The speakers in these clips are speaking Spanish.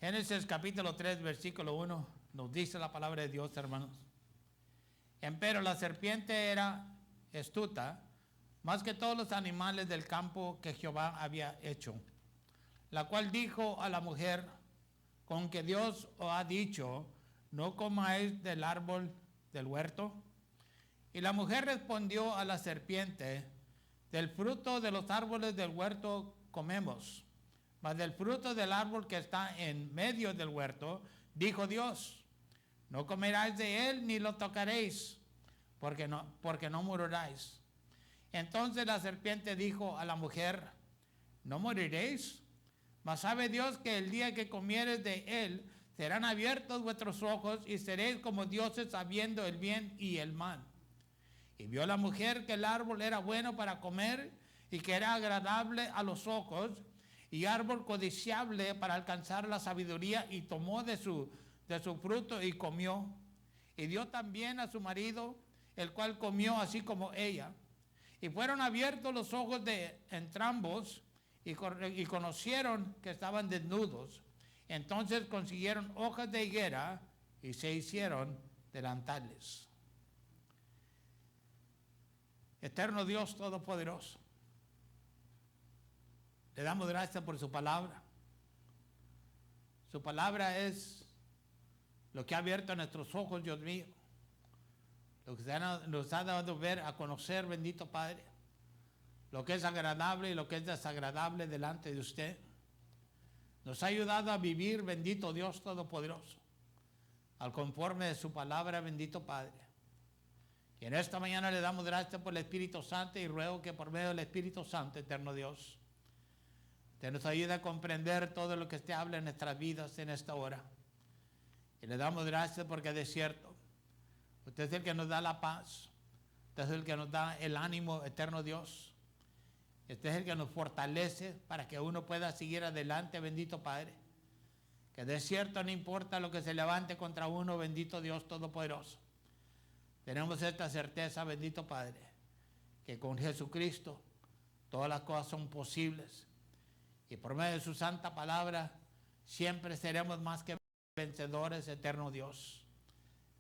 Génesis capítulo 3, versículo 1, nos dice la palabra de Dios, hermanos. Empero la serpiente era astuta, más que todos los animales del campo que Jehová había hecho, la cual dijo a la mujer, con que Dios os ha dicho, no comáis del árbol del huerto. Y la mujer respondió a la serpiente, del fruto de los árboles del huerto comemos, mas del fruto del árbol que está en medio del huerto, dijo Dios, no comeráis de él ni lo tocaréis, porque no moriréis. Entonces la serpiente dijo a la mujer, no moriréis, mas sabe Dios que el día que comieres de él, serán abiertos vuestros ojos y seréis como dioses sabiendo el bien y el mal. Y vio la mujer que el árbol era bueno para comer y que era agradable a los ojos y árbol codiciable para alcanzar la sabiduría, y tomó de su fruto y comió. Y dio también a su marido, el cual comió así como ella. Y fueron abiertos los ojos de entrambos y conocieron que estaban desnudos. Entonces consiguieron hojas de higuera y se hicieron delantales. Eterno Dios Todopoderoso, le damos gracias por su palabra. Su palabra es lo que ha abierto nuestros ojos, Dios mío. Lo que nos ha dado ver, a conocer, bendito Padre, lo que es agradable y lo que es desagradable delante de usted. Nos ha ayudado a vivir, bendito Dios Todopoderoso, al conforme de su palabra, bendito Padre. Y en esta mañana le damos gracias por el Espíritu Santo y ruego que por medio del Espíritu Santo, eterno Dios, usted nos ayude a comprender todo lo que usted habla en nuestras vidas en esta hora. Y le damos gracias porque de cierto, usted es el que nos da la paz, usted es el que nos da el ánimo, eterno Dios. Este es el que nos fortalece para que uno pueda seguir adelante, bendito Padre. Que de cierto no importa lo que se levante contra uno, bendito Dios Todopoderoso. Tenemos esta certeza, bendito Padre, que con Jesucristo todas las cosas son posibles. Y por medio de su santa palabra siempre seremos más que vencedores, eterno Dios.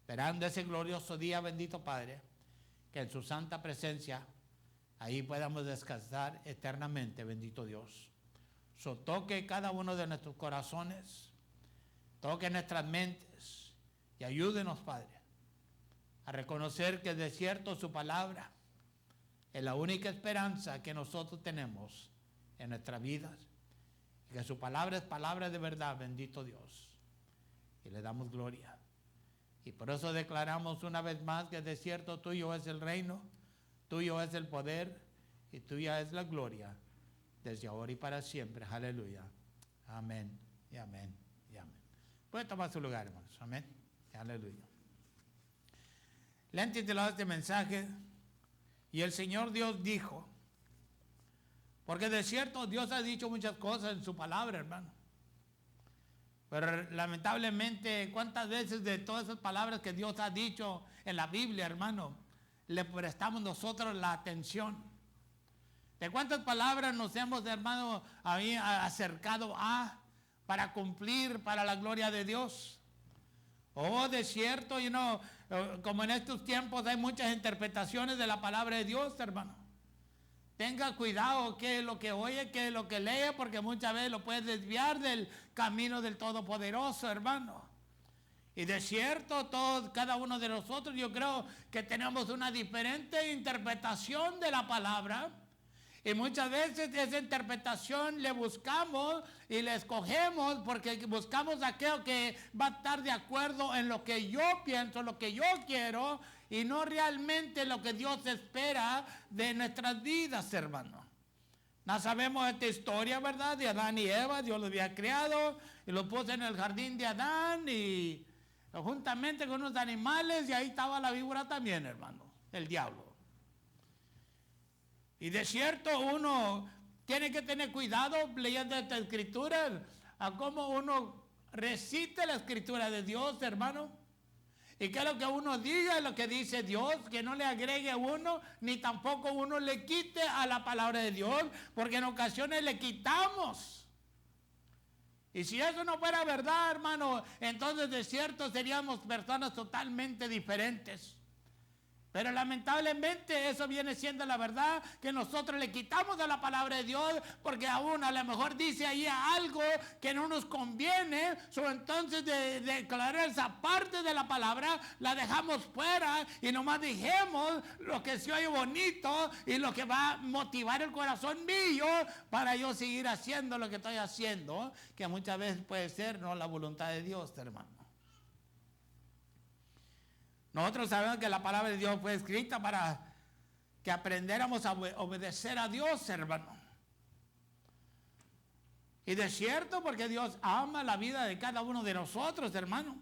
Esperando ese glorioso día, bendito Padre, que en su santa presencia ahí podamos descansar eternamente, bendito Dios. Toque cada uno de nuestros corazones, toque nuestras mentes y ayúdenos, Padre, a reconocer que de cierto su palabra es la única esperanza que nosotros tenemos en nuestras vidas, y que su palabra es palabra de verdad, bendito Dios. Y le damos gloria. Y por eso declaramos una vez más que de cierto tuyo es el reino, tuyo es el poder y tuya es la gloria, desde ahora y para siempre. Aleluya. Amén y amén y amén. Puede tomar su lugar, hermanos. Amén. Aleluya. Le han titulado este mensaje, y el Señor Dios dijo, porque de cierto Dios ha dicho muchas cosas en su palabra, hermano. Pero lamentablemente, ¿cuántas veces de todas esas palabras que Dios ha dicho en la Biblia, hermano, le prestamos nosotros la atención? ¿De cuántas palabras nos hemos, hermano, acercado para cumplir para la gloria de Dios? Oh, de cierto, como en estos tiempos hay muchas interpretaciones de la palabra de Dios, hermano. Tenga cuidado qué es lo que oye, qué es lo que lee, porque muchas veces lo puede desviar del camino del Todopoderoso, hermano. Y de cierto, cada uno de nosotros, yo creo que tenemos una diferente interpretación de la palabra. Y muchas veces esa interpretación le buscamos y le escogemos porque buscamos aquello que va a estar de acuerdo en lo que yo pienso, lo que yo quiero, y no realmente lo que Dios espera de nuestras vidas, hermano. No sabemos esta historia, ¿verdad? De Adán y Eva. Dios los había creado y los puso en el jardín de Adán y juntamente con unos animales, y ahí estaba la víbora también, hermano, el diablo. Y de cierto uno tiene que tener cuidado leyendo esta escritura, a cómo uno recite la escritura de Dios, hermano. Y que lo que uno diga es lo que dice Dios, que no le agregue a uno, ni tampoco uno le quite a la palabra de Dios, porque en ocasiones le quitamos. Y si eso no fuera verdad, hermano, entonces de cierto seríamos personas totalmente diferentes. Pero lamentablemente eso viene siendo la verdad, que nosotros le quitamos de la palabra de Dios porque aún a lo mejor dice ahí algo que no nos conviene. Entonces de declarar esa parte de la palabra la dejamos fuera y nomás dijimos lo que se oye bonito y lo que va a motivar el corazón mío para yo seguir haciendo lo que estoy haciendo, que muchas veces puede ser no la voluntad de Dios, hermano. Nosotros sabemos que la palabra de Dios fue escrita para que aprendiéramos a obedecer a Dios, hermano. Y de cierto, porque Dios ama la vida de cada uno de nosotros, hermano.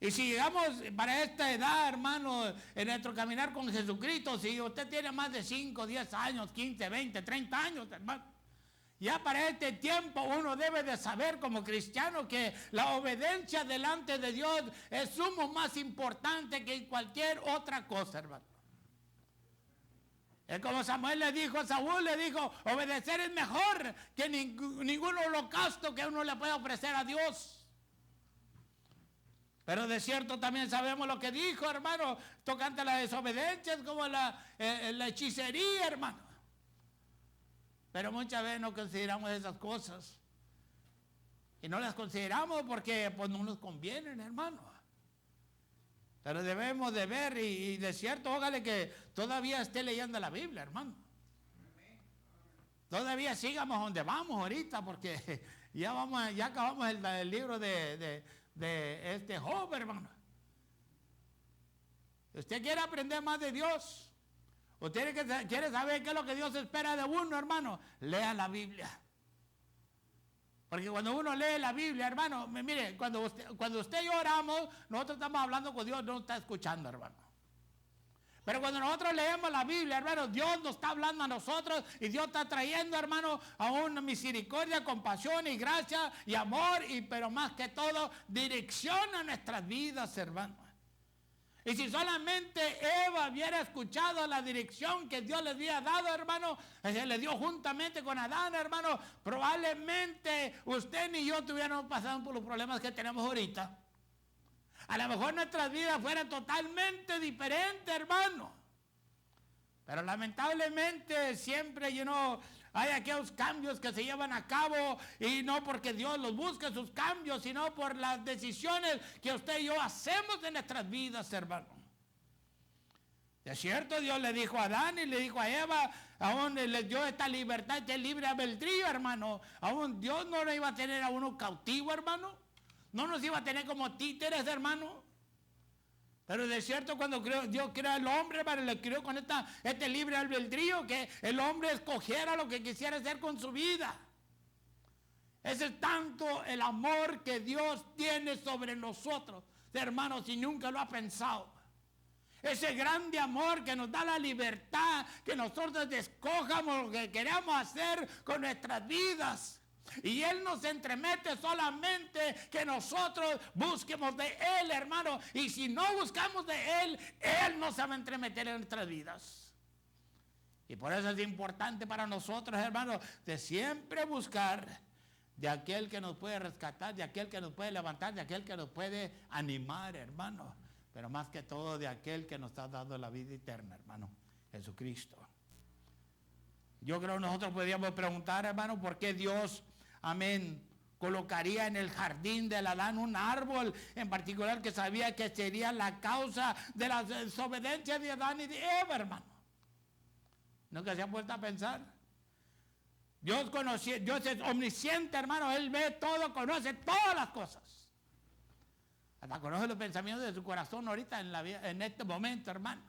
Y si llegamos para esta edad, hermano, en nuestro caminar con Jesucristo, si usted tiene más de 5, 10 años, 15, 20, 30 años, hermano, ya para este tiempo uno debe de saber como cristiano que la obediencia delante de Dios es sumo más importante que cualquier otra cosa, hermano. Es como Samuel le dijo a Saúl, le dijo, obedecer es mejor que ningún holocausto que uno le pueda ofrecer a Dios. Pero de cierto también sabemos lo que dijo, hermano, tocante a la desobediencia, es como la hechicería, hermano. Pero muchas veces no consideramos esas cosas. Y no las consideramos porque pues, no nos convienen, hermano. Pero debemos de ver y de cierto, óigale que todavía esté leyendo la Biblia, hermano. Todavía sigamos donde vamos ahorita porque ya acabamos el libro de este Job, hermano. ¿Usted quiere aprender más de Dios? ¿Usted quiere saber qué es lo que Dios espera de uno, hermano? Lea la Biblia. Porque cuando uno lee la Biblia, hermano, mire, cuando usted y yo oramos, nosotros estamos hablando con Dios, no está escuchando, hermano. Pero cuando nosotros leemos la Biblia, hermano, Dios nos está hablando a nosotros y Dios está trayendo, hermano, a una misericordia, compasión y gracia y amor, pero más que todo, dirección a nuestras vidas, hermano. Y si solamente Eva hubiera escuchado la dirección que Dios le había dado, hermano, se le dio juntamente con Adán, hermano, probablemente usted ni yo estuviéramos pasando por los problemas que tenemos ahorita. A lo mejor nuestras vidas fueran totalmente diferentes, hermano. Pero lamentablemente siempre, hay aquellos cambios que se llevan a cabo y no porque Dios los busque sus cambios, sino por las decisiones que usted y yo hacemos en nuestras vidas, hermano. De cierto, Dios le dijo a Adán y le dijo a Eva, aún les dio esta libertad, este libre albedrío, hermano. Aún Dios no le iba a tener a uno cautivo, hermano. No nos iba a tener como títeres, hermano. Pero de cierto, cuando Dios creó al hombre, hermano, le creó con este libre albedrío, que el hombre escogiera lo que quisiera hacer con su vida. Ese es tanto el amor que Dios tiene sobre nosotros, hermanos, si nunca lo ha pensado. Ese grande amor que nos da la libertad, que nosotros escojamos lo que queramos hacer con nuestras vidas. Y Él nos entremete solamente que nosotros busquemos de Él, hermano. Y si no buscamos de Él, Él nos va a entremeter en nuestras vidas. Y por eso es importante para nosotros, hermano, de siempre buscar de aquel que nos puede rescatar, de aquel que nos puede levantar, de aquel que nos puede animar, hermano. Pero más que todo de aquel que nos ha dado la vida eterna, hermano, Jesucristo. Yo creo que nosotros podríamos preguntar, hermano, ¿por qué Dios, amén, colocaría en el jardín del Adán un árbol en particular que sabía que sería la causa de la desobediencia de Adán y de Eva, hermano? ¿Nunca se ha puesto a pensar? Dios es omnisciente, hermano. Él ve todo, conoce todas las cosas. Hasta conoce los pensamientos de su corazón ahorita en este momento, hermano.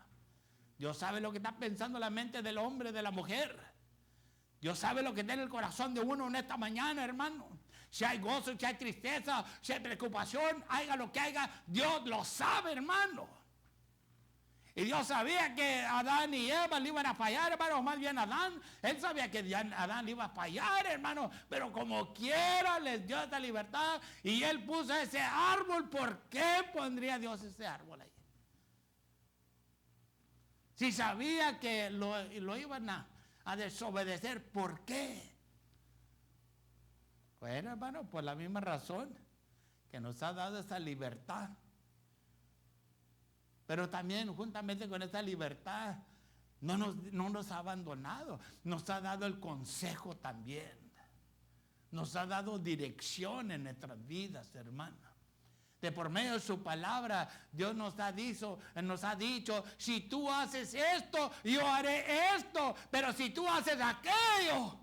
Dios sabe lo que está pensando la mente del hombre, de la mujer. Dios sabe lo que tiene el corazón de uno en esta mañana, hermano. Si hay gozo, si hay tristeza, si hay preocupación, haga lo que haga, Dios lo sabe, hermano. Y Dios sabía que Adán y Eva le iban a fallar, hermano, o más bien Adán. Él sabía que Adán le iba a fallar, hermano, pero como quiera les dio esta libertad y Él puso ese árbol. ¿Por qué pondría Dios ese árbol ahí? Si sabía que lo iban a desobedecer, ¿por qué? Bueno, hermano, por la misma razón que nos ha dado esa libertad. Pero también, juntamente con esta libertad, no nos ha abandonado. Nos ha dado el consejo también. Nos ha dado dirección en nuestras vidas, hermano. De por medio de su palabra, Dios nos ha dicho, si tú haces esto, yo haré esto. Pero si tú haces aquello,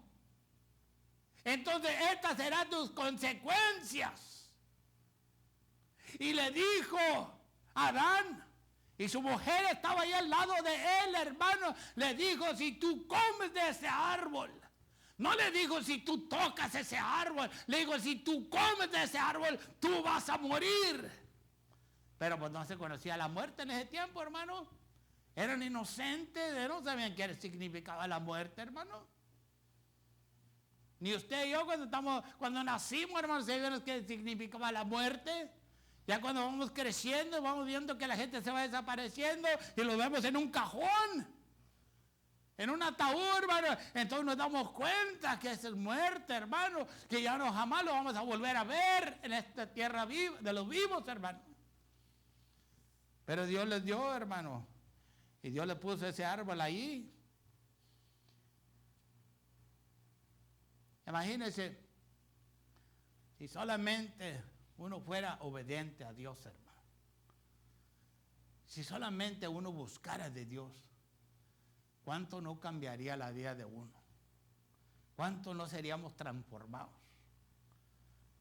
entonces estas serán tus consecuencias. Y le dijo a Adán, y su mujer estaba ahí al lado de él, hermano, le dijo, si tú comes de ese árbol. No le dijo si tú tocas ese árbol, le dijo si tú comes de ese árbol, tú vas a morir. Pero pues no se conocía la muerte en ese tiempo, hermano. Eran inocentes, no sabían qué significaba la muerte, hermano. Ni usted y yo cuando nacimos, hermano, sabíamos qué significaba la muerte. Ya cuando vamos creciendo, vamos viendo que la gente se va desapareciendo y lo vemos en un cajón. En un ataúd, hermano, entonces nos damos cuenta que es muerte, hermano, que ya no jamás lo vamos a volver a ver en esta tierra de los vivos, hermano. Pero Dios les dio, hermano, y Dios le puso ese árbol ahí. Imagínense, si solamente uno fuera obediente a Dios, hermano. Si solamente uno buscara de Dios. ¿Cuánto no cambiaría la vida de uno? ¿Cuánto no seríamos transformados?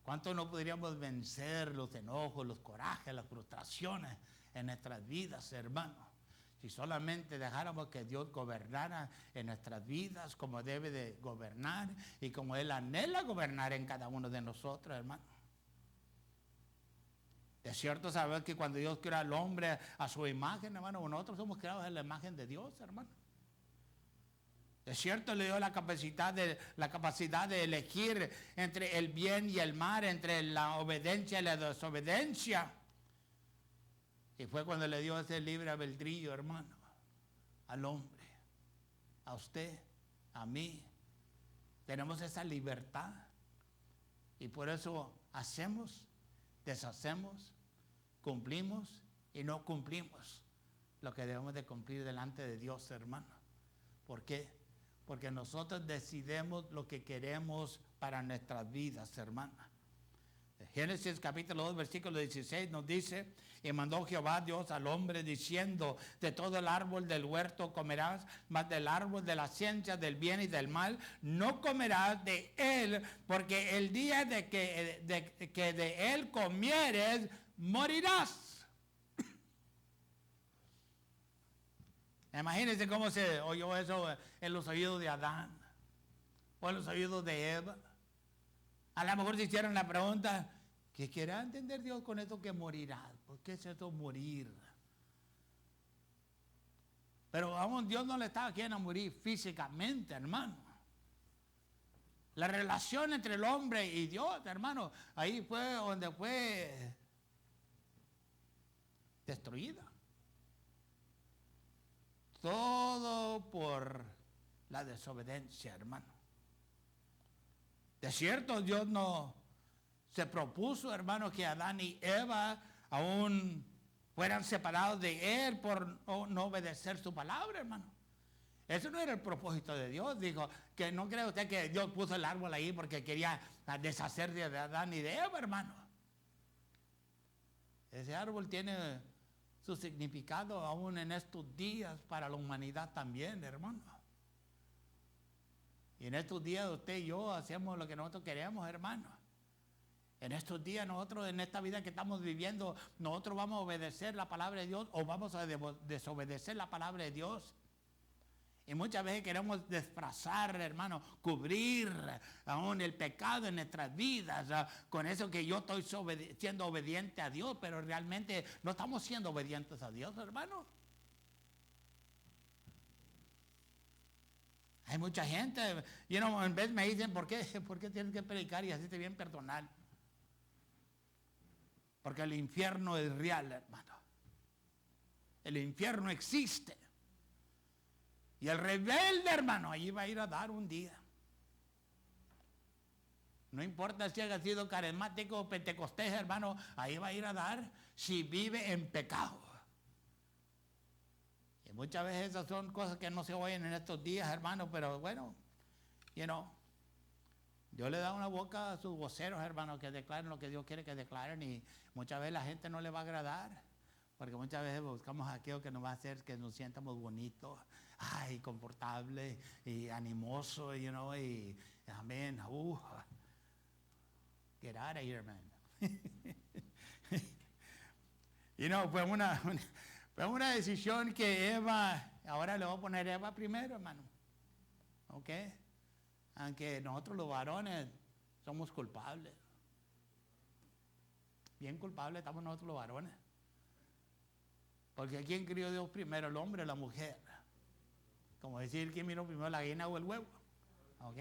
¿Cuánto no podríamos vencer los enojos, los corajes, las frustraciones en nuestras vidas, hermanos? Si solamente dejáramos que Dios gobernara en nuestras vidas como debe de gobernar y como Él anhela gobernar en cada uno de nosotros, hermanos. Es cierto saber que cuando Dios crea al hombre a su imagen, hermano, nosotros somos creados en la imagen de Dios, hermano. Es cierto, le dio la capacidad de elegir entre el bien y el mal, entre la obediencia y la desobediencia. Y fue cuando le dio ese libre albedrío, hermano, al hombre, a usted, a mí. Tenemos esa libertad. Y por eso hacemos, deshacemos, cumplimos y no cumplimos lo que debemos de cumplir delante de Dios, hermano. ¿Por qué? Porque nosotros decidimos lo que queremos para nuestras vidas, hermano. Génesis capítulo 2, versículo 16 nos dice, y mandó Jehová Dios al hombre diciendo, de todo el árbol del huerto comerás, mas del árbol de la ciencia del bien y del mal no comerás de él, porque el día de que de él comieres, morirás. Imagínense cómo se oyó eso en los oídos de Adán o en los oídos de Eva. A lo mejor se hicieron la pregunta, ¿qué quiera entender Dios con esto que morirá? ¿Por qué es esto morir? Pero vamos, Dios no le estaba queriendo morir físicamente, hermano. La relación entre el hombre y Dios, hermano, ahí fue donde fue destruida. Todo por la desobediencia, hermano. De cierto, Dios no se propuso, hermano, que Adán y Eva aún fueran separados de él por no obedecer su palabra, hermano. Eso no era el propósito de Dios. Dijo que no cree usted que Dios puso el árbol ahí porque quería deshacerse de Adán y de Eva, hermano. Ese árbol tiene su significado aún en estos días para la humanidad también, hermano. Y en estos días usted y yo hacemos lo que nosotros queremos, hermano. En estos días nosotros, en esta vida que estamos viviendo, nosotros vamos a obedecer la palabra de Dios o vamos a desobedecer la palabra de Dios. Y muchas veces queremos disfrazar, hermano, cubrir aún el pecado en nuestras vidas, con eso que yo estoy siendo obediente a Dios, pero realmente no estamos siendo obedientes a Dios, hermano. Hay mucha gente, en vez me dicen, ¿por qué tienes que predicar y hacerte bien personal? Porque el infierno es real, hermano. El infierno existe. Y el rebelde, hermano, allí va a ir a dar un día. No importa si haya sido carismático o pentecostés, hermano, ahí va a ir a dar si vive en pecado. Y muchas veces esas son cosas que no se oyen en estos días, hermano, pero bueno, Dios le da una boca a sus voceros, hermano, que declaren lo que Dios quiere que declaren, y muchas veces la gente no le va a agradar, porque muchas veces buscamos aquello que nos va a hacer que nos sientamos bonitos, confortables y animosos, y amén. Get out of here, man. Fue una decisión que Eva, ahora le voy a poner Eva primero, hermano. ¿Ok? Aunque nosotros los varones somos culpables. Bien culpables estamos nosotros los varones. Porque ¿quién crió Dios primero, el hombre o la mujer? Como decir, ¿quién vino primero, la gallina o el huevo? ¿Ok?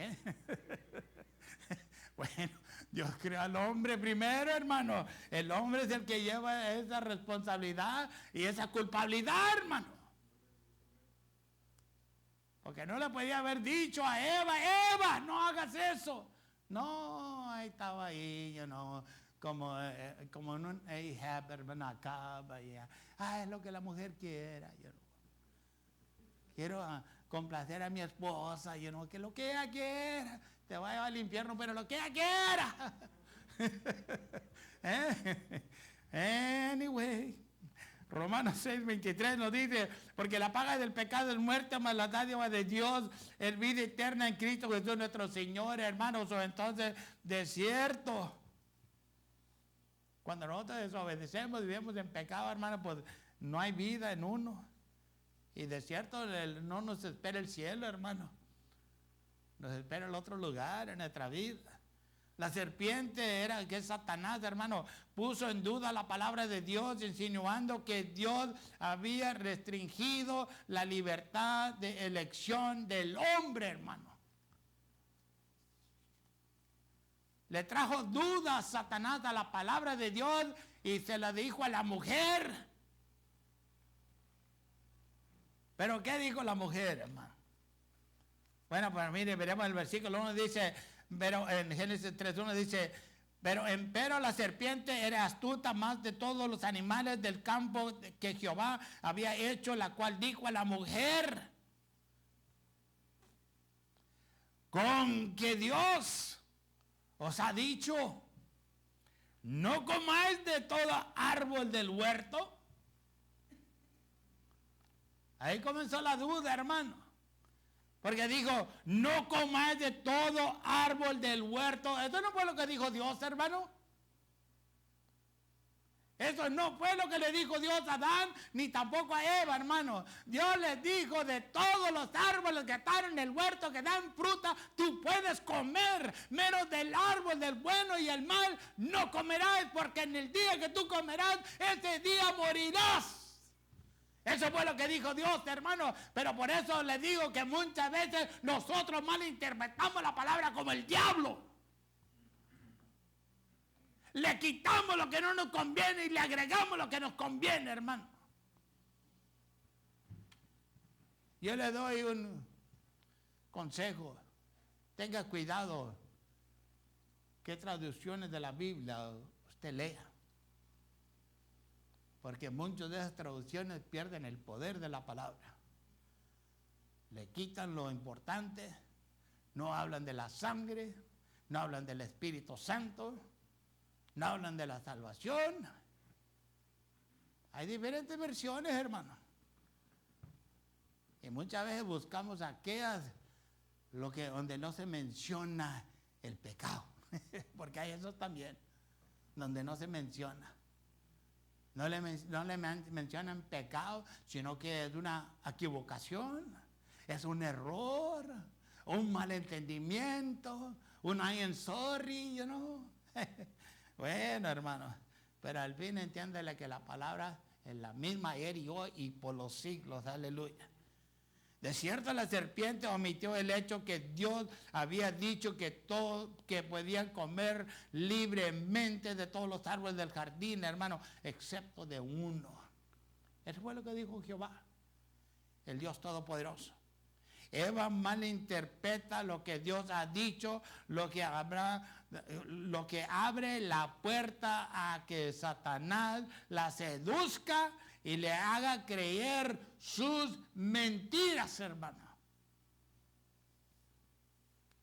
Bueno, Dios creó al hombre primero, hermano. El hombre es el que lleva esa responsabilidad y esa culpabilidad, hermano. Porque no le podía haber dicho a Eva, no hagas eso. No, ahí estaba ahí, como en un Ahab, hermano, Acab, es lo que la mujer quiera. Quiero complacer a mi esposa, que lo que ella quiera. Te va a llevar al infierno, pero lo que ella quiera. Anyway, Romanos 6:23 nos dice, porque la paga del pecado es muerte, mas la dádiva de Dios es vida eterna en Cristo Jesús nuestro Señor, hermanos. O entonces, de cierto, cuando nosotros desobedecemos, vivimos en pecado, hermanos, pues no hay vida en uno. Y de cierto no nos espera el cielo, hermano. Nos espera el otro lugar en nuestra vida. La serpiente que es Satanás, hermano, puso en duda la palabra de Dios, insinuando que Dios había restringido la libertad de elección del hombre, hermano. Le trajo dudas Satanás a la palabra de Dios y se la dijo a la mujer. ¿Pero qué dijo la mujer, hermano? Bueno, pues mire, veremos el versículo 1, dice, pero en Génesis 3:1 dice, pero la serpiente era astuta más de todos los animales del campo que Jehová había hecho, la cual dijo a la mujer, con que Dios os ha dicho, no comáis de todo árbol del huerto. Ahí comenzó la duda, hermano. Porque dijo, no comáis de todo árbol del huerto. Esto no fue lo que dijo Dios, hermano. Eso no fue lo que le dijo Dios a Adán, ni tampoco a Eva, hermano. Dios les dijo, de todos los árboles que están en el huerto, que dan fruta, tú puedes comer. Menos del árbol del bueno y el mal no comerás, porque en el día que tú comerás, ese día morirás. Eso fue lo que dijo Dios, hermano. Pero por eso les digo que muchas veces nosotros malinterpretamos la palabra como el diablo. Le quitamos lo que no nos conviene y le agregamos lo que nos conviene, hermano. Yo le doy un consejo. Tenga cuidado qué traducciones de la Biblia usted lea. Porque muchas de esas traducciones pierden el poder de la palabra. Le quitan lo importante, no hablan de la sangre, no hablan del Espíritu Santo, no hablan de la salvación. Hay diferentes versiones, hermano. Y muchas veces buscamos aquellas donde no se menciona el pecado. Porque hay esos también, donde no se menciona. No le mencionan pecado, sino que es una equivocación, es un error, un malentendimiento, un I am sorry, Bueno, hermano, pero al fin entiéndele que la palabra es la misma ayer y hoy y por los siglos, aleluya. De cierto, la serpiente omitió el hecho que Dios había dicho que podían comer libremente de todos los árboles del jardín, hermano, excepto de uno. Eso fue lo que dijo Jehová, el Dios Todopoderoso. Eva malinterpreta lo que Dios ha dicho, lo que abre la puerta a que Satanás la seduzca y le haga creer sus mentiras, hermano.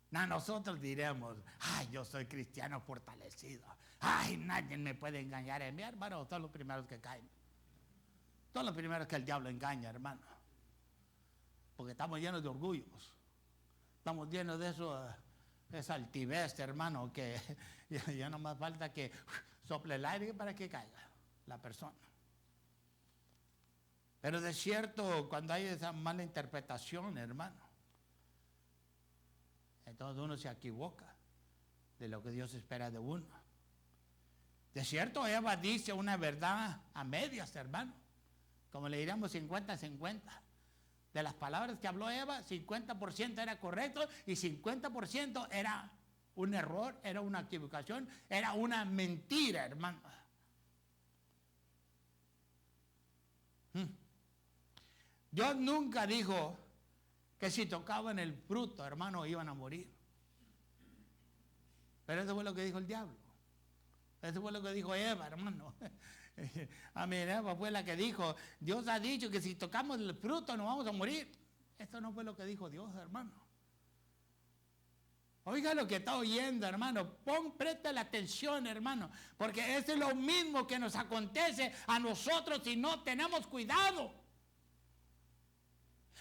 Nosotros diremos, ay, yo soy cristiano fortalecido. Ay, nadie me puede engañar en mí, hermano. Son los primeros que caen. Son los primeros que el diablo engaña, hermano. Porque estamos llenos de orgullos. Estamos llenos de esa altivez, hermano, que ya no más falta que sople el aire para que caiga la persona. Pero de cierto, cuando hay esa mala interpretación, hermano, entonces uno se equivoca de lo que Dios espera de uno. De cierto, Eva dice una verdad a medias, hermano. Como le diríamos 50-50. De las palabras que habló Eva, 50% era correcto y 50% era un error, era una equivocación, era una mentira, hermano. Dios nunca dijo que si tocaban el fruto, hermano, iban a morir. Pero eso fue lo que dijo el diablo. Eso fue lo que dijo Eva, hermano. Amén, Eva fue la que dijo, Dios ha dicho que si tocamos el fruto no vamos a morir. Esto no fue lo que dijo Dios, hermano. Oiga lo que está oyendo, hermano. Presta la atención, hermano. Porque eso es lo mismo que nos acontece a nosotros si no tenemos cuidado.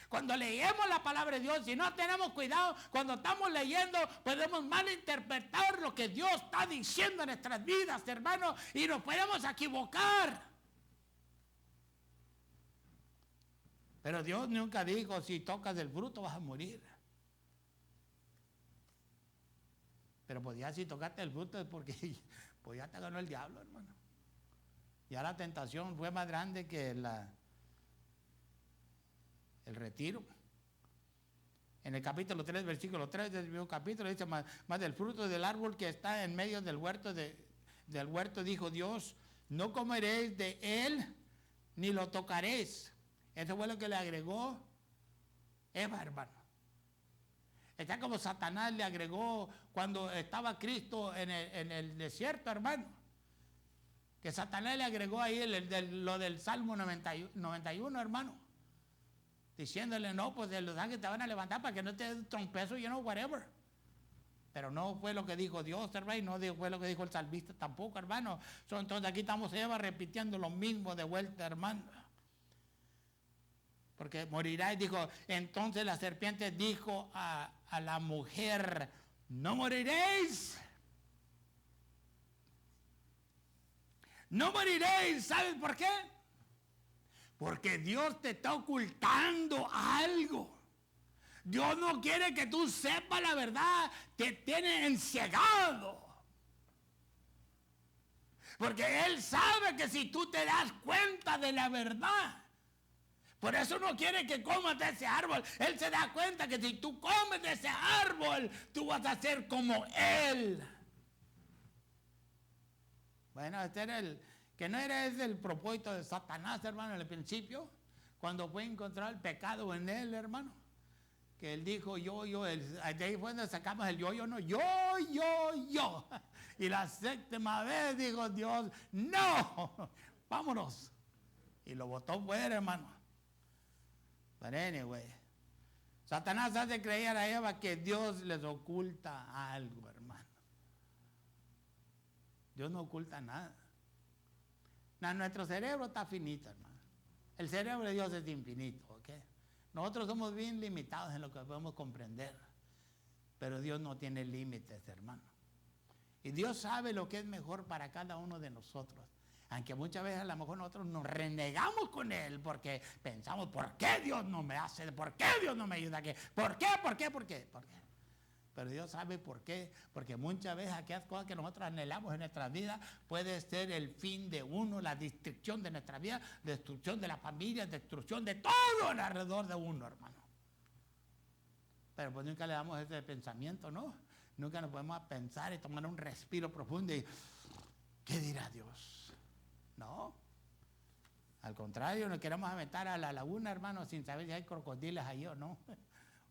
Cuando leemos la palabra de Dios, si no tenemos cuidado, cuando estamos leyendo, podemos malinterpretar lo que Dios está diciendo en nuestras vidas, hermano, y nos podemos equivocar. Pero Dios nunca dijo, si tocas el fruto vas a morir. Pero pues ya si tocaste el fruto es porque pues ya te ganó el diablo, hermano. Ya la tentación fue más grande que el retiro. En el capítulo 3, versículo 3 del mismo capítulo, dice, más del fruto del árbol que está en medio del huerto, dijo Dios, no comeréis de él, ni lo tocaréis. Eso fue lo que le agregó Eva, hermano. Está como Satanás le agregó cuando estaba Cristo en el desierto, hermano. Que Satanás le agregó ahí lo del Salmo 91, hermano. Diciéndole, no, pues los ángeles te van a levantar para que no te des trompezo, whatever. Pero no fue lo que dijo Dios, hermano, y no fue lo que dijo el salmista tampoco, hermano. Entonces aquí estamos Eva repitiendo lo mismo de vuelta, hermano. Porque morirá, y dijo, entonces la serpiente dijo a la mujer, no moriréis. No moriréis, ¿sabes por qué? Porque Dios te está ocultando algo. Dios no quiere que tú sepas la verdad. Te tiene encegado. Porque Él sabe que si tú te das cuenta de la verdad. Por eso no quiere que comas de ese árbol. Él se da cuenta que si tú comes de ese árbol, tú vas a ser como Él. Bueno, este era que no era ese el propósito de Satanás, hermano, en el principio, cuando fue a encontrar el pecado en él, hermano, que él dijo de ahí fue donde sacamos el yo, no, yo, y la séptima vez dijo Dios, no, vámonos, y lo botó fuera, hermano. Pero anyway, Satanás hace creer a Eva que Dios les oculta algo, hermano. Dios no oculta nada. Nuestro cerebro está finito, hermano. El cerebro de Dios es infinito, ¿ok? Nosotros somos bien limitados en lo que podemos comprender. Pero Dios no tiene límites, hermano. Y Dios sabe lo que es mejor para cada uno de nosotros. Aunque muchas veces a lo mejor nosotros nos renegamos con Él porque pensamos, ¿por qué Dios no me hace? ¿Por qué Dios no me ayuda? ¿Por qué? Pero Dios sabe por qué, porque muchas veces aquellas cosas que nosotros anhelamos en nuestra vida puede ser el fin de uno, la destrucción de nuestra vida, destrucción de la familia, destrucción de todo alrededor de uno, hermano. Pero pues nunca le damos ese pensamiento, ¿no? Nunca nos podemos pensar y tomar un respiro profundo y ¿qué dirá Dios? No. Al contrario, nos queremos aventar a la laguna, hermano, sin saber si hay crocodilos ahí o no.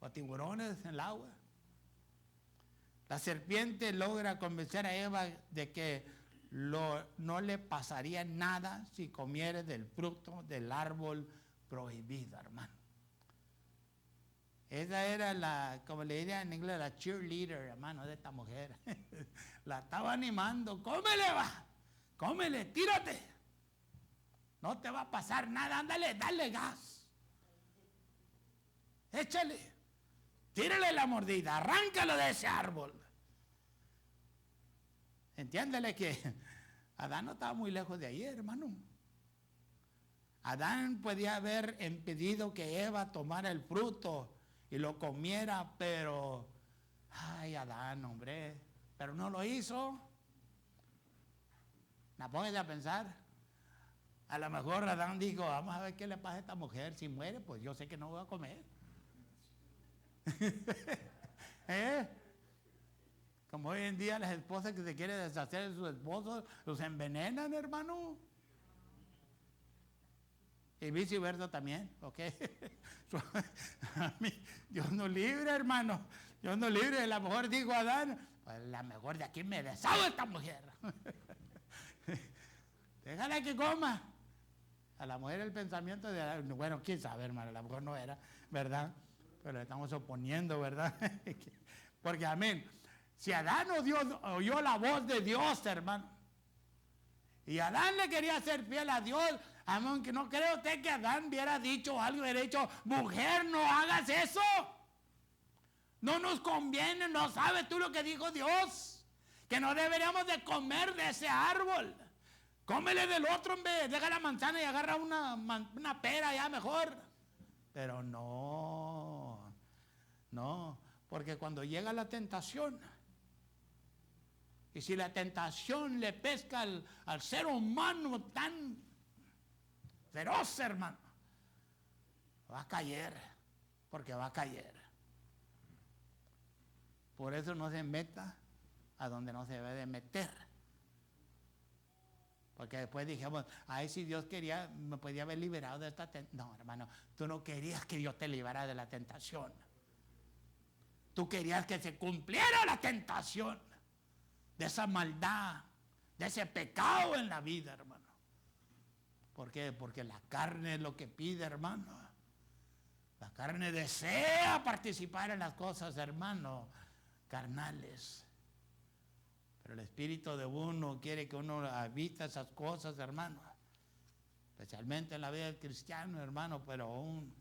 o tiburones en el agua. La serpiente logra convencer a Eva de que no le pasaría nada si comiera del fruto del árbol prohibido, hermano. Esa era como le diría en inglés, la cheerleader, hermano, de esta mujer. La estaba animando. Cómele, va. Cómele, tírate. No te va a pasar nada. Ándale, dale gas. Échale. Tírale la mordida. Arráncalo de ese árbol. Entiéndele que Adán no estaba muy lejos de ahí, hermano. Adán podía haber impedido que Eva tomara el fruto y lo comiera, pero, ay, Adán, hombre, pero no lo hizo. ¿La pongas a pensar? A lo mejor Adán dijo, vamos a ver qué le pasa a esta mujer, si muere, pues yo sé que no voy a comer. ¿Eh? Como hoy en día las esposas que se quieren deshacer de sus esposos, los envenenan, hermano. Y viceversa también, ¿ok? A mí, Dios nos libre, hermano. Dios nos libre. A lo mejor dijo Adán, pues la mejor de aquí me deshago de esta mujer. Déjala que coma. A la mujer el pensamiento de Adán, bueno, quién sabe, hermano, a lo mejor no era, ¿verdad? Pero le estamos oponiendo, ¿verdad? Porque, amén, si Adán oyó la voz de Dios, hermano, y Adán le quería ser fiel a Dios, aunque no cree usted que Adán hubiera dicho algo, hubiera dicho, mujer, no hagas eso. No nos conviene, no sabes tú lo que dijo Dios, que no deberíamos de comer de ese árbol. Cómele del otro, hombre, deja la manzana y agarra una pera ya mejor. Pero no, porque cuando llega la tentación, y si la tentación le pesca al ser humano tan feroz, hermano, va a caer, porque va a caer. Por eso no se meta a donde no se debe de meter. Porque después dijimos, ay, si Dios quería, me podía haber liberado de esta tentación. No, hermano, tú no querías que Dios te librara de la tentación. Tú querías que se cumpliera la tentación de esa maldad, de ese pecado en la vida, hermano. ¿Por qué? Porque la carne es lo que pide, hermano. La carne desea participar en las cosas, hermano, carnales. Pero el espíritu de uno quiere que uno habita esas cosas, hermano. Especialmente en la vida del cristiano, hermano. Pero aún,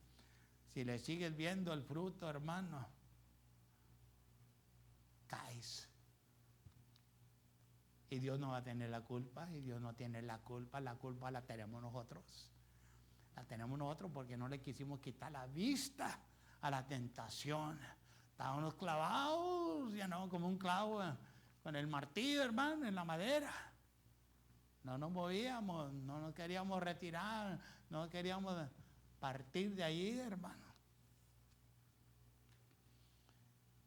si le sigues viendo el fruto, hermano, caes. Y Dios no va a tener la culpa, y Dios no tiene la culpa la tenemos nosotros. La tenemos nosotros porque no le quisimos quitar la vista a la tentación. Estábamos clavados, ya no, como un clavo con el martillo, hermano, en la madera. No nos movíamos, no nos queríamos retirar, no queríamos partir de allí, hermano.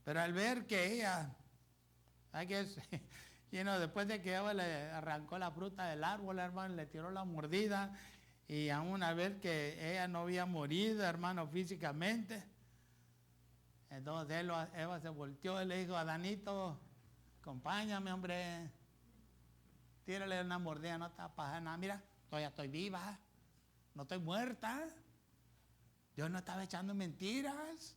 Pero al ver que ella, después de que Eva le arrancó la fruta del árbol, hermano, le tiró la mordida, y aún al ver que ella no había morido, hermano, físicamente, entonces Eva se volteó y le dijo, Adanito, acompáñame, hombre, tírale una mordida, no te va a pasar nada, mira, todavía estoy viva, no estoy muerta. Dios no estaba echando mentiras.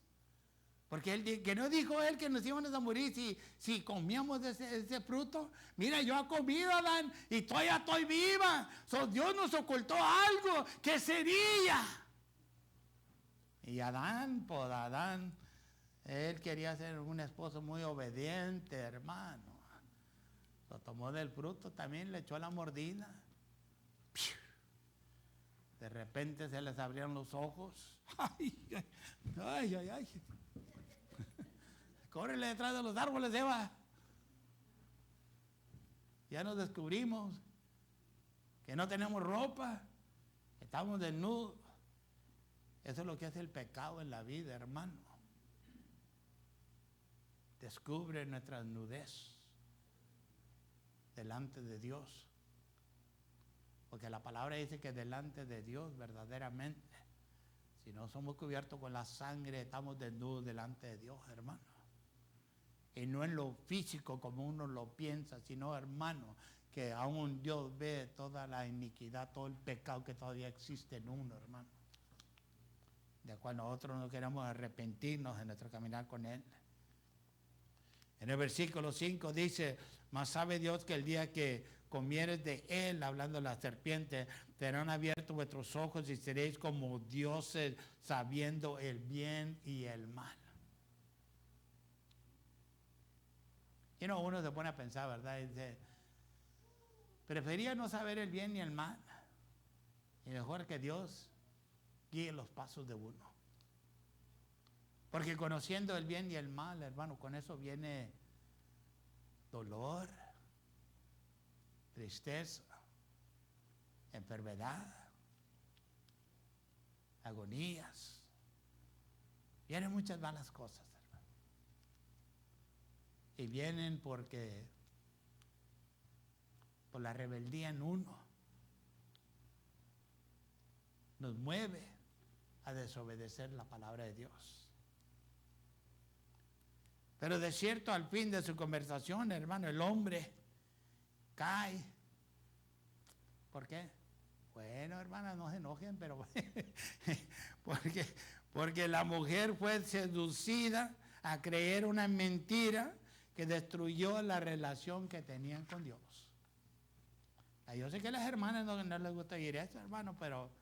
Porque que no dijo él que nos íbamos a morir si comíamos de ese fruto. Mira, yo he comido, Adán, y todavía estoy viva. Dios nos ocultó algo. ¿Qué sería? Y Adán, él quería ser un esposo muy obediente, hermano. Lo tomó del fruto, también le echó la mordida. De repente se les abrieron los ojos. Ay. Córrele detrás de los árboles, Eva. Ya nos descubrimos que no tenemos ropa, estamos desnudos. Eso es lo que hace el pecado en la vida, hermano. Descubre nuestra nudez delante de Dios. Porque la palabra dice que delante de Dios verdaderamente, Si no somos cubiertos con la sangre, estamos desnudos delante de Dios, hermano. Y no en lo físico como uno lo piensa, sino, hermano, que aún Dios ve toda la iniquidad, todo el pecado que todavía existe en uno, hermano. De cual nosotros no queremos arrepentirnos en nuestro caminar con Él. En el versículo 5 dice, mas sabe Dios que el día que comieres de Él, hablando de la serpiente, serán abiertos vuestros ojos y seréis como dioses, sabiendo el bien y el mal. Y no, uno se pone a pensar, ¿verdad? Y dice, prefería no saber el bien ni el mal. Y mejor que Dios guíe los pasos de uno. Porque conociendo el bien y el mal, hermano, con eso viene dolor, tristeza, enfermedad, agonías. Vienen muchas malas cosas, hermano. Y vienen porque por la rebeldía en uno nos mueve a desobedecer la palabra de Dios. Pero de cierto, al fin de su conversación, hermano, el hombre cae. ¿Por qué? Bueno, hermana, no se enojen, pero porque la mujer fue seducida a creer una mentira que destruyó la relación que tenían con Dios. Yo sé que a las hermanas no les gusta oír eso, hermano, pero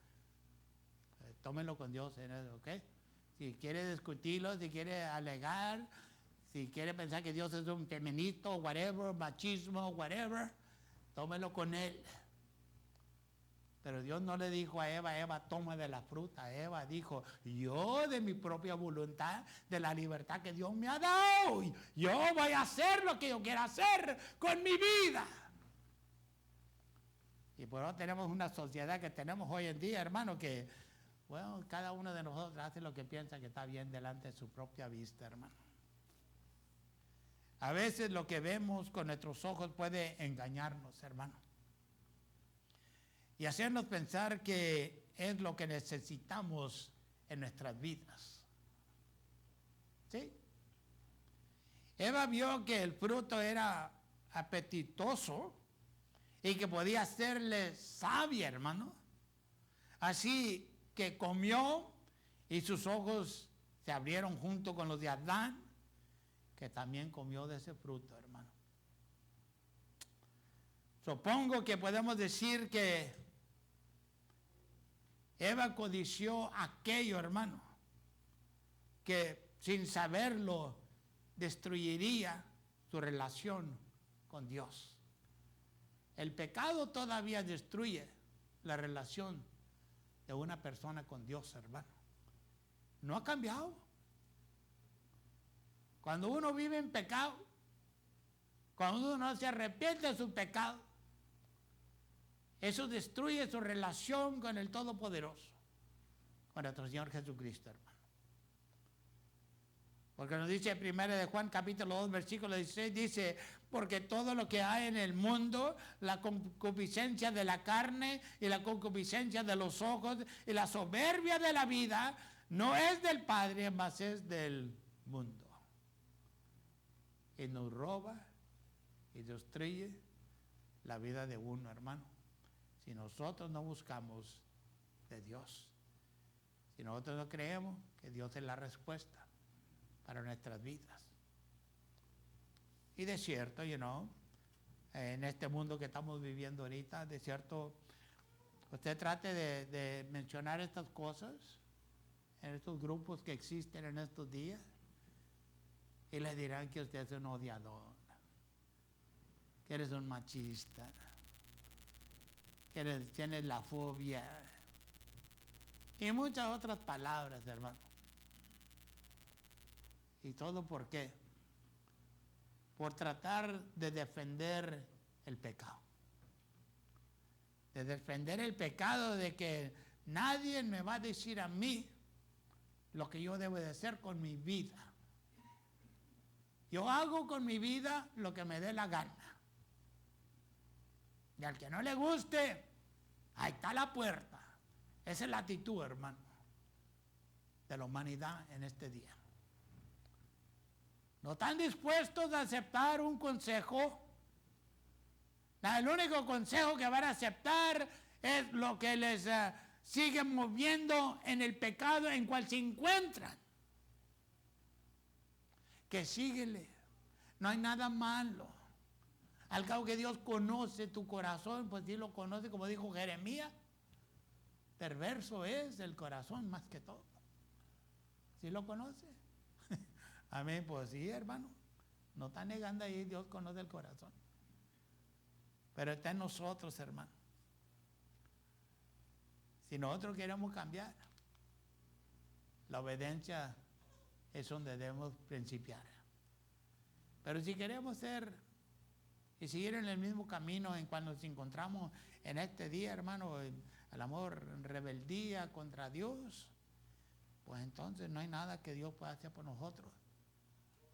tómenlo con Dios, ¿ok? Si quiere discutirlo, si quiere alegar, si quiere pensar que Dios es un feminista, whatever, machismo, whatever, tómelo con Él. Pero Dios no le dijo a Eva, toma de la fruta. Eva dijo, yo de mi propia voluntad, de la libertad que Dios me ha dado, yo voy a hacer lo que yo quiera hacer con mi vida. Y por eso tenemos una sociedad que tenemos hoy en día, hermano, que, bueno, cada uno de nosotros hace lo que piensa que está bien delante de su propia vista, hermano. A veces lo que vemos con nuestros ojos puede engañarnos, hermano. Y hacernos pensar que es lo que necesitamos en nuestras vidas. ¿Sí? Eva vio que el fruto era apetitoso y que podía hacerle sabia, hermano. Así que comió y sus ojos se abrieron junto con los de Adán, que también comió de ese fruto, hermano. Supongo que podemos decir que Eva codició aquello, hermano, que sin saberlo destruiría su relación con Dios. El pecado todavía destruye la relación de una persona con Dios, hermano. No ha cambiado. Cuando uno vive en pecado, cuando uno no se arrepiente de su pecado, eso destruye su relación con el Todopoderoso, con nuestro Señor Jesucristo, hermano. Porque nos dice 1 de Juan capítulo 2 versículo 16, dice, porque todo lo que hay en el mundo, la concupiscencia de la carne y la concupiscencia de los ojos y la soberbia de la vida, no es del Padre, mas es del mundo. Y nos roba y destruye la vida de uno, hermano. Si nosotros no buscamos de Dios, si nosotros no creemos que Dios es la respuesta para nuestras vidas. Y de cierto, en este mundo que estamos viviendo ahorita, de cierto, usted trate de mencionar estas cosas en estos grupos que existen en estos días y le dirán que usted es un odiador, que eres un machista, que tienes la fobia y muchas otras palabras, hermano. ¿Y todo por qué? Por tratar de defender el pecado. De defender el pecado de que nadie me va a decir a mí lo que yo debo de hacer con mi vida. Yo hago con mi vida lo que me dé la gana. Y al que no le guste, ahí está la puerta. Esa es la actitud, hermano. de la humanidad en este día. No están dispuestos a aceptar un consejo. El único consejo que van a aceptar es lo que les sigue moviendo en el pecado en cual se encuentran. Que síguele. No hay nada malo. Al cabo que Dios conoce tu corazón, pues Dios lo conoce, como dijo Jeremías. Perverso es el corazón más que todo. ¿Sí lo conoce? Amén, pues sí, hermano. No está negando ahí, Dios conoce el corazón. Pero está en nosotros, hermano. Si nosotros queremos cambiar, la obediencia es donde debemos principiar. Pero si queremos ser y seguir en el mismo camino en cuando nos encontramos en este día, hermano, el amor, rebeldía contra Dios, pues entonces no hay nada que Dios pueda hacer por nosotros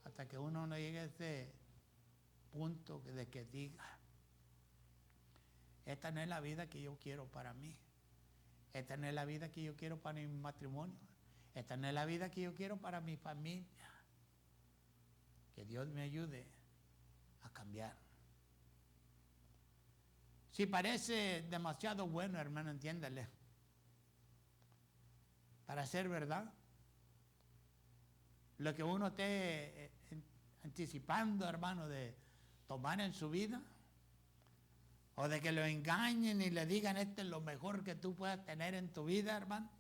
hasta que uno no llegue a ese punto de que diga: esta no es la vida que yo quiero para mí, esta no es la vida que yo quiero para mi matrimonio, esta no es la vida que yo quiero para mi familia. Que Dios me ayude a cambiar. Si parece demasiado bueno, hermano, entiéndale, para ser verdad, lo que uno esté anticipando, hermano, de tomar en su vida, o de que lo engañen y le digan: este es lo mejor que tú puedas tener en tu vida, hermano,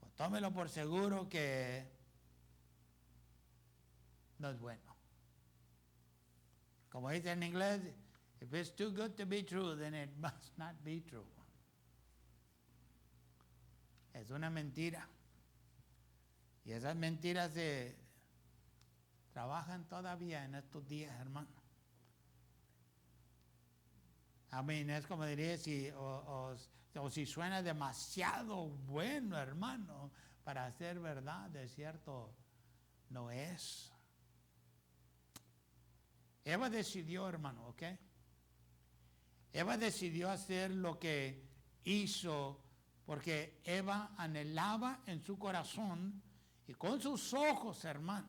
pues tómelo por seguro que no es bueno. Como dice en inglés, if it's too good to be true, then it must not be true. Es una mentira. Y esas mentiras se trabajan todavía en estos días, hermano. Amén. Es como diría, o si suena demasiado bueno, hermano, para ser verdad, de cierto, no es. Eva decidió, hermano, ¿ok? Eva decidió hacer lo que hizo porque Eva anhelaba en su corazón y con sus ojos, hermano,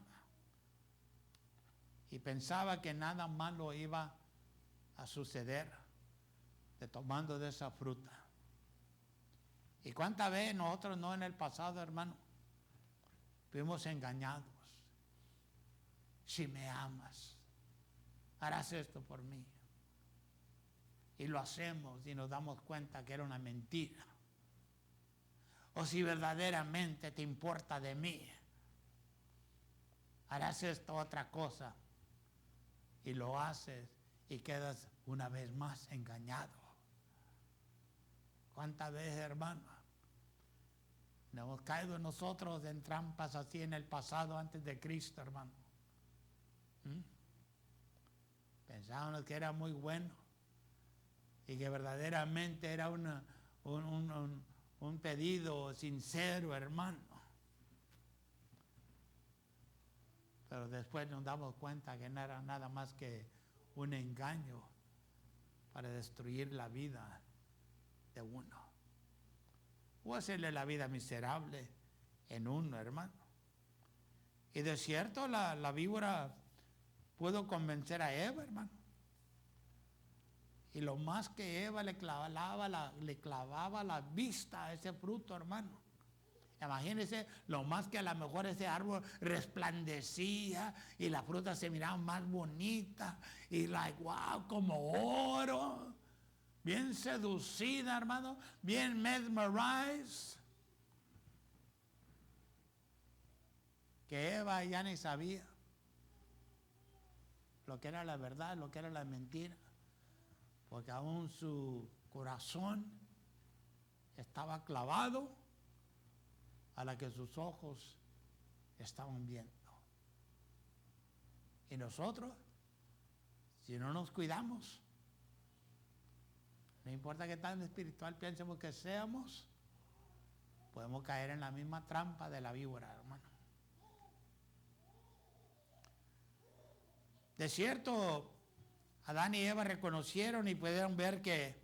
y pensaba que nada malo iba a suceder de tomando de esa fruta. ¿Y cuántas veces nosotros no en el pasado, hermano, fuimos engañados? Si me amas, harás esto por mí. Y lo hacemos y nos damos cuenta que era una mentira. O si verdaderamente te importa de mí, harás esta otra cosa. Y lo haces y quedas una vez más engañado. ¿Cuántas veces, hermano, nos hemos caído nosotros en trampas así en el pasado antes de Cristo, hermano? Pensábamos que era muy bueno y que verdaderamente era un pedido sincero, hermano. Pero después nos damos cuenta que no era nada más que un engaño para destruir la vida de uno. O hacerle la vida miserable en uno, hermano. Y de cierto, la víbora pudo convencer a Eva, hermano. Y lo más que Eva le clavaba la vista a ese fruto, hermano. Imagínense, lo más que a lo mejor ese árbol resplandecía y la fruta se miraba más bonita y wow, como oro. Bien seducida, hermano, bien mesmerized. Que Eva ya ni sabía lo que era la verdad, lo que era la mentira. Porque aún su corazón estaba clavado a la que sus ojos estaban viendo. Y nosotros, si no nos cuidamos, no importa qué tan espiritual pensemos que seamos, podemos caer en la misma trampa de la víbora, hermano. De cierto, Adán y Eva reconocieron y pudieron ver que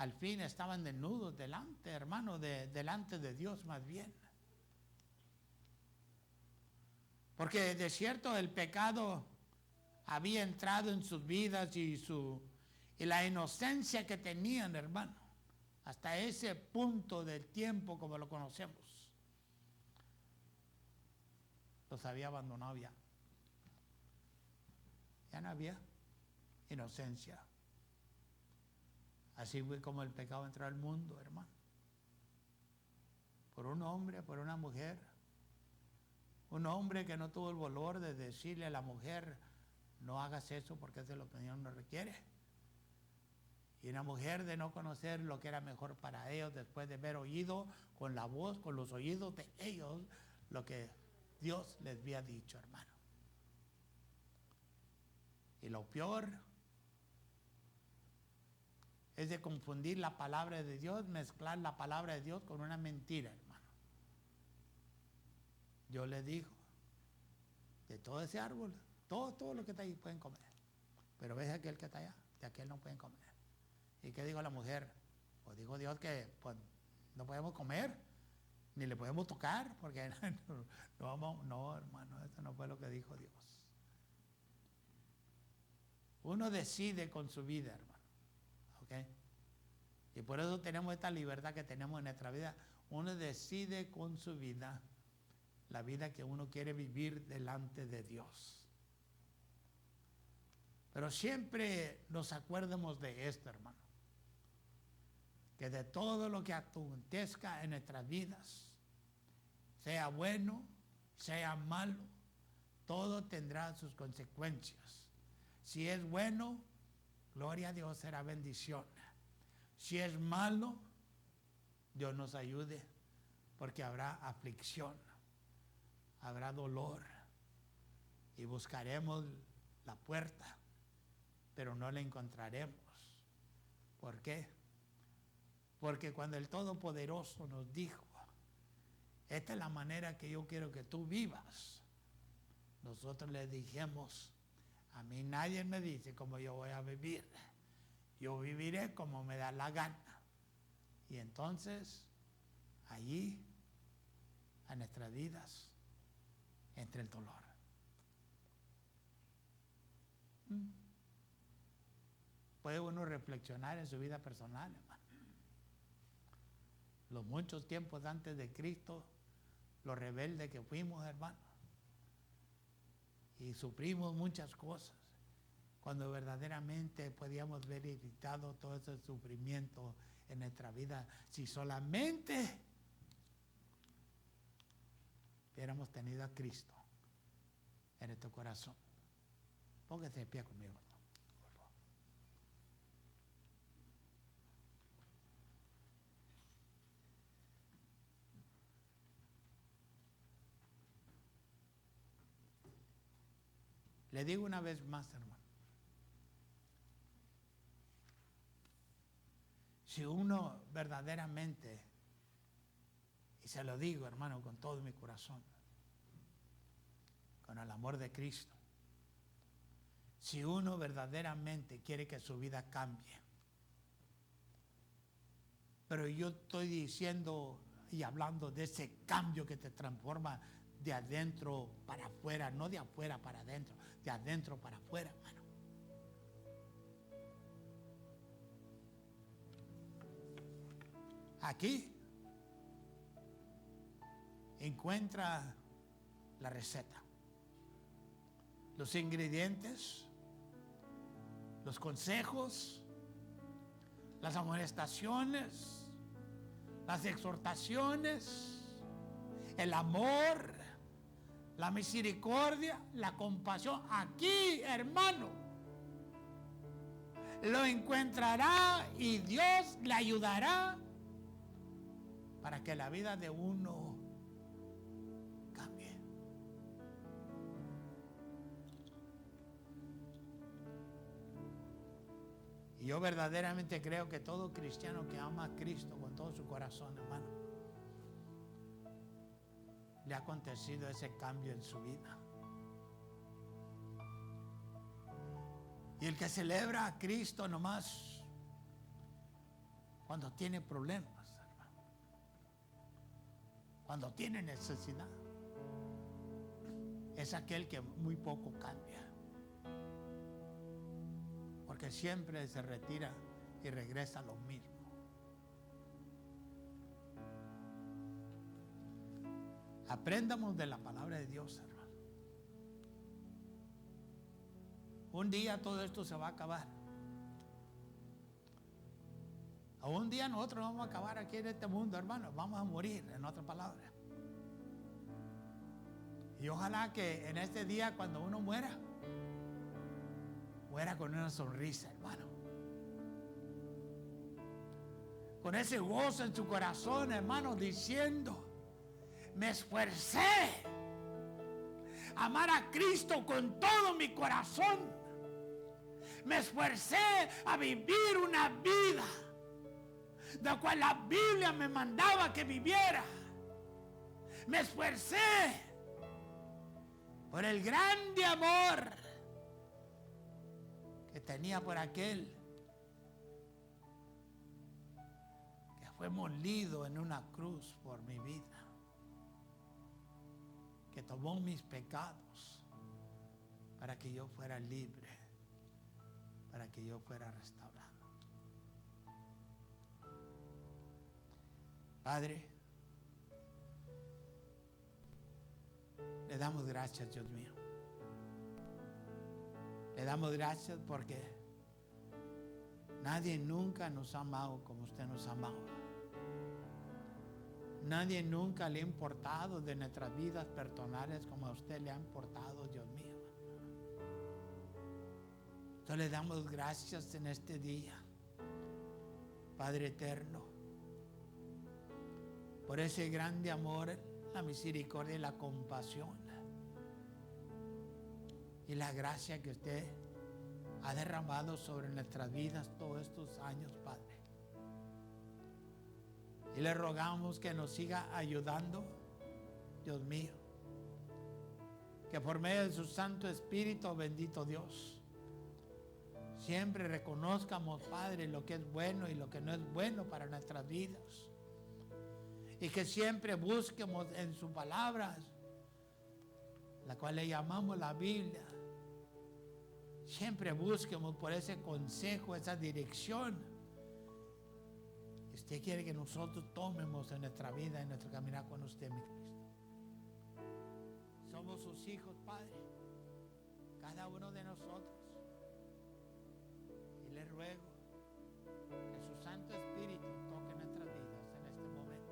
al fin estaban desnudos delante, hermano, delante de Dios más bien. Porque de cierto el pecado había entrado en sus vidas y la inocencia que tenían, hermano, hasta ese punto del tiempo como lo conocemos, los había abandonado ya. Ya no había inocencia. Así fue como el pecado entró al mundo, hermano. Por un hombre, por una mujer. Un hombre que no tuvo el valor de decirle a la mujer, no hagas eso porque eso es lo que Dios no requiere. Y una mujer de no conocer lo que era mejor para ellos después de haber oído con la voz, con los oídos de ellos, lo que Dios les había dicho, hermano. Y lo peor es de confundir la palabra de Dios, mezclar la palabra de Dios con una mentira, hermano. Yo les digo, de todo ese árbol, todo lo que está ahí pueden comer. Pero ves aquel que está allá, de aquel no pueden comer. ¿Y qué dijo la mujer? Pues dijo Dios que pues, no podemos comer, ni le podemos tocar, porque no, hermano, eso no fue lo que dijo Dios. Uno decide con su vida, hermano. ¿Ok? Y por eso tenemos esta libertad que tenemos en nuestra vida. Uno decide con su vida la vida que uno quiere vivir delante de Dios. Pero siempre nos acuerdemos de esto, hermano. Que de todo lo que acontezca en nuestras vidas, sea bueno, sea malo, todo tendrá sus consecuencias. Si es bueno, gloria a Dios, será bendición. Si es malo, Dios nos ayude, porque habrá aflicción, habrá dolor, y buscaremos la puerta, pero no la encontraremos. ¿Por qué? Porque cuando el Todopoderoso nos dijo, esta es la manera que yo quiero que tú vivas, nosotros le dijimos, a mí nadie me dice cómo yo voy a vivir. Yo viviré como me da la gana. Y entonces, allí, a nuestras vidas, entra el dolor. Puede uno reflexionar en su vida personal, hermano. Los muchos tiempos antes de Cristo, los rebeldes que fuimos, hermano. Y sufrimos muchas cosas, cuando verdaderamente podíamos ver evitado todo ese sufrimiento en nuestra vida, si solamente hubiéramos tenido a Cristo en nuestro corazón. Póngase de pie conmigo, hermano, por favor. Le digo una vez más, hermano. Si uno verdaderamente, y se lo digo, hermano, con todo mi corazón, con el amor de Cristo, si uno verdaderamente quiere que su vida cambie, pero yo estoy diciendo y hablando de ese cambio que te transforma de adentro para afuera, no de afuera para adentro, de adentro para afuera, hermano. Aquí encuentra la receta, los ingredientes, los consejos, las amonestaciones, las exhortaciones, el amor, la misericordia, la compasión. Aquí, hermano, lo encontrará y Dios le ayudará para que la vida de uno cambie. Y yo verdaderamente creo que todo cristiano que ama a Cristo con todo su corazón, hermano, le ha acontecido ese cambio en su vida. Y el que celebra a Cristo nomás cuando tiene problemas, hermano, cuando tiene necesidad. Es aquel que muy poco cambia, porque siempre se retira y regresa a lo mismo. Aprendamos de la palabra de Dios, hermano. Un día todo esto se va a acabar. Un día nosotros vamos a acabar aquí en este mundo, hermano. Vamos a morir, en otras palabras. Y ojalá que en este día, cuando uno muera con una sonrisa, hermano. Con ese gozo en su corazón, hermano, diciendo: me esforcé a amar a Cristo con todo mi corazón. Me esforcé a vivir una vida de la cual la Biblia me mandaba que viviera. Me esforcé por el grande amor que tenía por aquel que fue molido en una cruz por mi vida, que tomó mis pecados para que yo fuera libre, para que yo fuera restaurado. Padre, le damos gracias, Dios mío. Le damos gracias porque nadie nunca nos ha amado como usted nos ha amado. Nadie nunca le ha importado de nuestras vidas personales como a usted le ha importado, Dios mío. Entonces le damos gracias en este día, Padre eterno, por ese grande amor, la misericordia y la compasión y la gracia que usted ha derramado sobre nuestras vidas todos estos años, Padre. Y le rogamos que nos siga ayudando, Dios mío, que por medio de su Santo Espíritu, bendito Dios, siempre reconozcamos, Padre, lo que es bueno y lo que no es bueno para nuestras vidas. Y que siempre busquemos en sus palabras, la cual le llamamos la Biblia. Siempre busquemos por ese consejo, esa dirección. Usted quiere que nosotros tomemos en nuestra vida, en nuestro caminar con usted, mi Cristo. Somos sus hijos, Padre, cada uno de nosotros. Y le ruego que su Santo Espíritu toque nuestras vidas en este momento.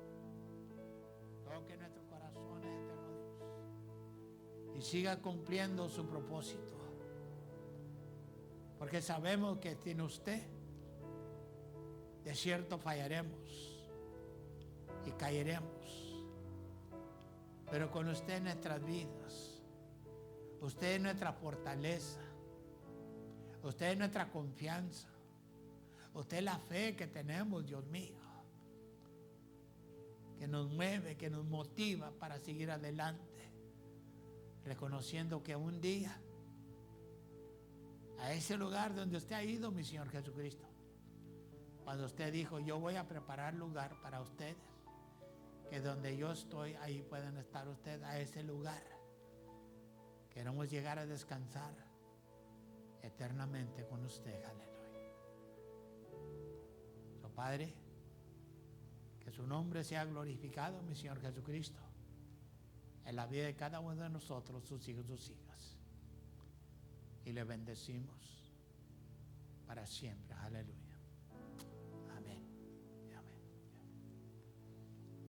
Toque nuestros corazones, eterno Dios. Y siga cumpliendo su propósito. Porque sabemos que sin usted, de cierto fallaremos y caeremos. Pero con usted en nuestras vidas, usted es nuestra fortaleza, usted es nuestra confianza, usted es la fe que tenemos, Dios mío, que nos mueve, que nos motiva para seguir adelante, reconociendo que un día, a ese lugar donde usted ha ido, mi Señor Jesucristo, cuando usted dijo: yo voy a preparar lugar para ustedes, que donde yo estoy, ahí pueden estar ustedes, a ese lugar. Queremos llegar a descansar eternamente con usted, aleluya. So, Padre, que su nombre sea glorificado, mi Señor Jesucristo, en la vida de cada uno de nosotros, sus hijos, sus hijas. Y le bendecimos para siempre, aleluya.